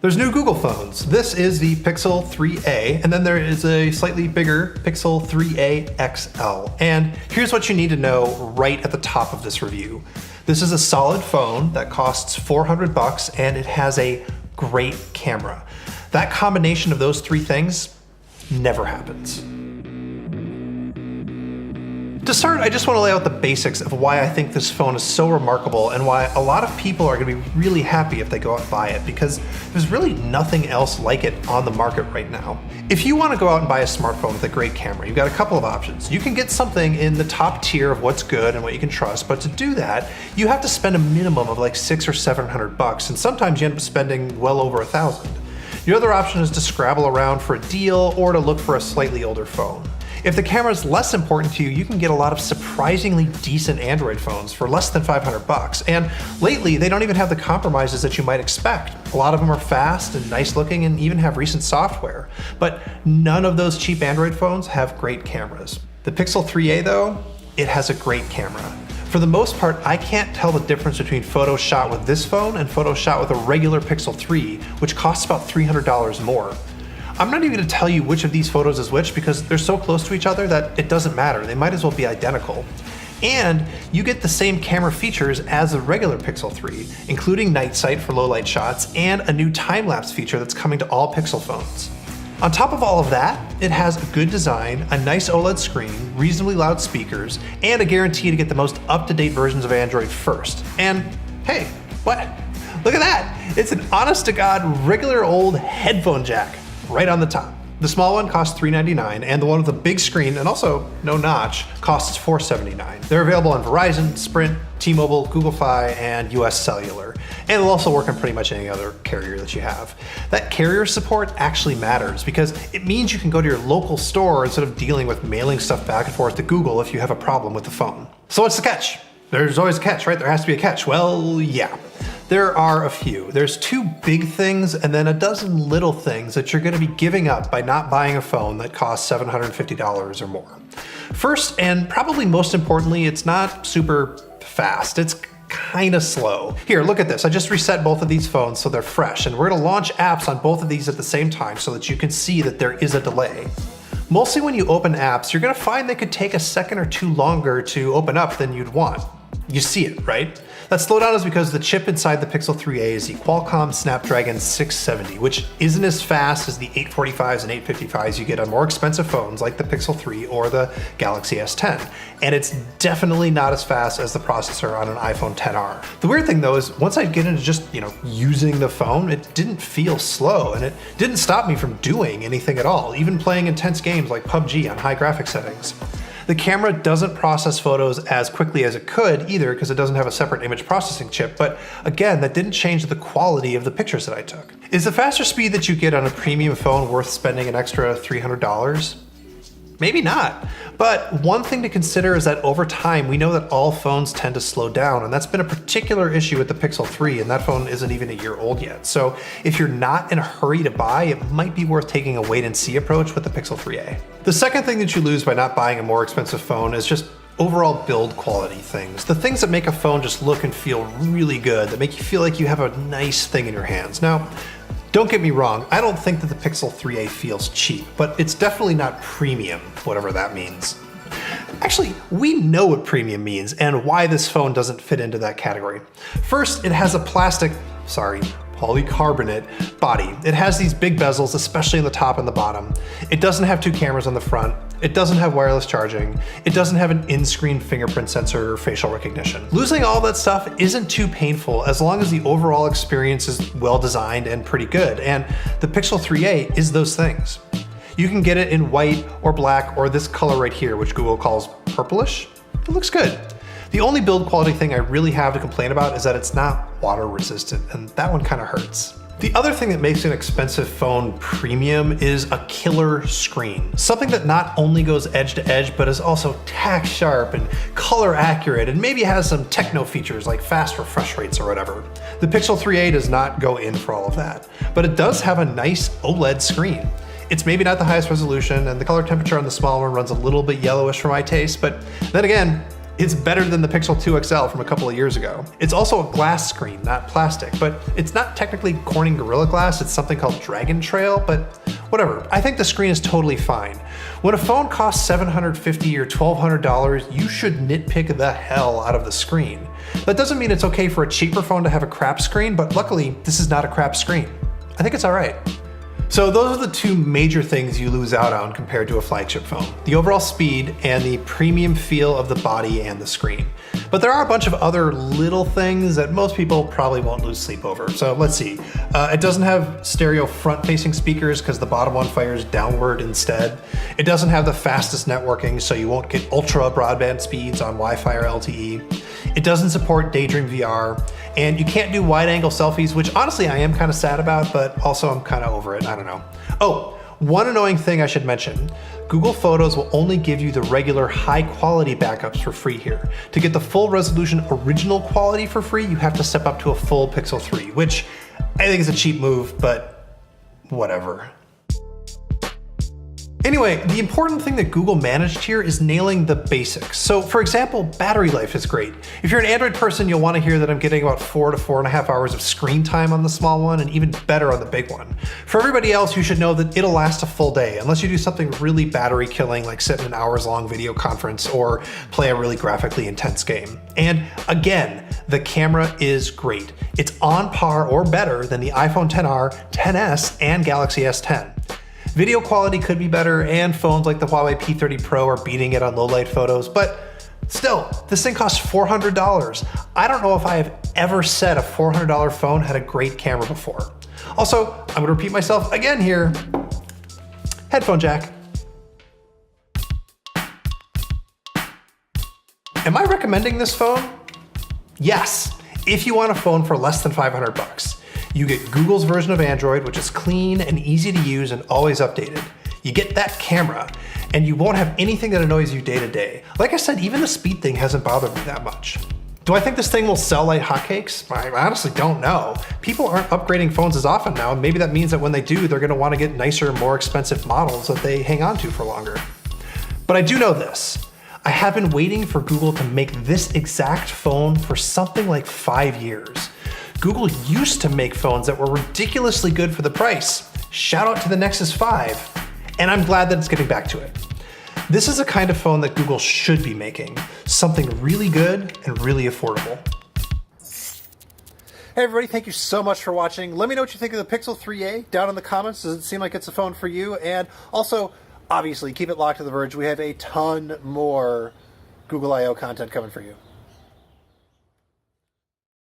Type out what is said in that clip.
There's new Google phones. This is the Pixel 3a, and then there is a slightly bigger Pixel 3a XL. And here's what you need to know right at the top of this review. This is a solid phone that costs $400 and it has a great camera. That combination of those three things never happens. To start, I just want to lay out the basics of why I think this phone is so remarkable and why a lot of people are going to be really happy if they go out and buy it, because there's really nothing else like it on the market right now. If you want to go out and buy a smartphone with a great camera, you've got a couple of options. You can get something in the top tier of what's good and what you can trust, but to do that, you have to spend a minimum of like $600 or $700, and sometimes you end up spending well over $1,000. Your other option is to scrabble around for a deal or to look for a slightly older phone. If the camera is less important to you, you can get a lot of surprisingly decent Android phones for less than $500. And lately, they don't even have the compromises that you might expect. A lot of them are fast and nice looking and even have recent software. But none of those cheap Android phones have great cameras. The Pixel 3a though, it has a great camera. For the most part, I can't tell the difference between photos shot with this phone and photos shot with a regular Pixel 3, which costs about $300 more. I'm not even going to tell you which of these photos is which because they're so close to each other that it doesn't matter. They might as well be identical. And you get the same camera features as a regular Pixel 3, including night sight for low light shots and a new time-lapse feature that's coming to all Pixel phones. On top of all of that, it has a good design, a nice OLED screen, reasonably loud speakers, and a guarantee to get the most up-to-date versions of Android first. And hey, what? Look at that! It's an honest-to-God regular old headphone jack right on the top. The small one costs $399, and the one with the big screen and also no notch costs $479. They're available on Verizon, Sprint, T-Mobile, Google Fi, and US Cellular. And they'll also work on pretty much any other carrier that you have. That carrier support actually matters because it means you can go to your local store instead of dealing with mailing stuff back and forth to Google if you have a problem with the phone. So what's the catch? There's always a catch, right? There has to be a catch. Well, yeah. There are a few. There's two big things and then a dozen little things that you're going to be giving up by not buying a phone that costs $750 or more. First, and probably most importantly, it's not super fast. It's kind of slow. Here, look at this. I just reset both of these phones so they're fresh, and we're going to launch apps on both of these at the same time so that you can see that there is a delay. Mostly when you open apps, you're going to find they could take a second or two longer to open up than you'd want. You see it, right? That slowdown is because the chip inside the Pixel 3a is the Qualcomm Snapdragon 670, which isn't as fast as the 845s and 855s you get on more expensive phones like the Pixel 3 or the Galaxy S10. And it's definitely not as fast as the processor on an iPhone XR. The weird thing though is once I get into just, using the phone, it didn't feel slow and it didn't stop me from doing anything at all, even playing intense games like PUBG on high graphics settings. The camera doesn't process photos as quickly as it could either because it doesn't have a separate image processing chip, but again, that didn't change the quality of the pictures that I took. Is the faster speed that you get on a premium phone worth spending an extra $300? Maybe not. But one thing to consider is that over time, we know that all phones tend to slow down, and that's been a particular issue with the Pixel 3, and that phone isn't even a year old yet. So if you're not in a hurry to buy, it might be worth taking a wait and see approach with the Pixel 3a. The second thing that you lose by not buying a more expensive phone is just overall build quality things. The things that make a phone just look and feel really good, that make you feel like you have a nice thing in your hands. Now, don't get me wrong, I don't think that the Pixel 3a feels cheap, but it's definitely not premium, whatever that means. Actually, we know what premium means and why this phone doesn't fit into that category. First, it has a polycarbonate body. It has these big bezels, especially in the top and the bottom. It doesn't have two cameras on the front. It doesn't have wireless charging. It doesn't have an in-screen fingerprint sensor or facial recognition. Losing all that stuff isn't too painful as long as the overall experience is well designed and pretty good, and the Pixel 3a is those things. You can get it in white or black or this color right here, which Google calls purplish. It looks good. The only build quality thing I really have to complain about is that it's not water resistant, and that one kind of hurts. The other thing that makes an expensive phone premium is a killer screen. Something that not only goes edge to edge, but is also tack sharp and color accurate and maybe has some techno features like fast refresh rates or whatever. The Pixel 3a does not go in for all of that, but it does have a nice OLED screen. It's maybe not the highest resolution and the color temperature on the small one runs a little bit yellowish for my taste, but then again, It's better than the Pixel 2 XL from a couple of years ago. It's also a glass screen, not plastic, but it's not technically Corning Gorilla Glass, it's something called Dragon Trail, but whatever. I think the screen is totally fine. When a phone costs $750 or $1,200, you should nitpick the hell out of the screen. That doesn't mean it's okay for a cheaper phone to have a crap screen, but luckily, this is not a crap screen. I think it's all right. So those are the two major things you lose out on compared to a flagship phone: the overall speed and the premium feel of the body and the screen. But there are a bunch of other little things that most people probably won't lose sleep over. So let's see. It doesn't have stereo front-facing speakers because the bottom one fires downward instead. It doesn't have the fastest networking, so you won't get ultra broadband speeds on Wi-Fi or LTE. It doesn't support Daydream VR, and you can't do wide-angle selfies, which honestly I am kind of sad about, but also I'm kind of over it. I don't know. Oh, one annoying thing I should mention. Google Photos will only give you the regular high-quality backups for free here. To get the full resolution original quality for free, you have to step up to a full Pixel 3, which I think is a cheap move, but whatever. Anyway, the important thing that Google managed here is nailing the basics. So for example, battery life is great. If you're an Android person, you'll want to hear that I'm getting about 4 to 4.5 hours of screen time on the small one and even better on the big one. For everybody else, you should know that it'll last a full day unless you do something really battery killing like sit in an hours-long video conference or play a really graphically intense game. And again, the camera is great. It's on par or better than the iPhone XR, XS, and Galaxy S10. Video quality could be better, and phones like the Huawei P30 Pro are beating it on low-light photos, but still, this thing costs $400. I don't know if I have ever said a $400 phone had a great camera before. Also, I'm gonna repeat myself again here. Headphone jack. Am I recommending this phone? Yes, if you want a phone for less than 500 bucks. You get Google's version of Android, which is clean and easy to use and always updated. You get that camera, and you won't have anything that annoys you day to day. Like I said, even the speed thing hasn't bothered me that much. Do I think this thing will sell like hotcakes? I honestly don't know. People aren't upgrading phones as often now, and maybe that means that when they do, they're gonna wanna get nicer, more expensive models that they hang on to for longer. But I do know this. I have been waiting for Google to make this exact phone for something like 5 years. Google used to make phones that were ridiculously good for the price. Shout out to the Nexus 5. And I'm glad that it's getting back to it. This is a kind of phone that Google should be making. Something really good and really affordable. Hey everybody, thank you so much for watching. Let me know what you think of the Pixel 3a down in the comments. Does it seem like it's a phone for you? And also, obviously, keep it locked to The Verge. We have a ton more Google I/O content coming for you.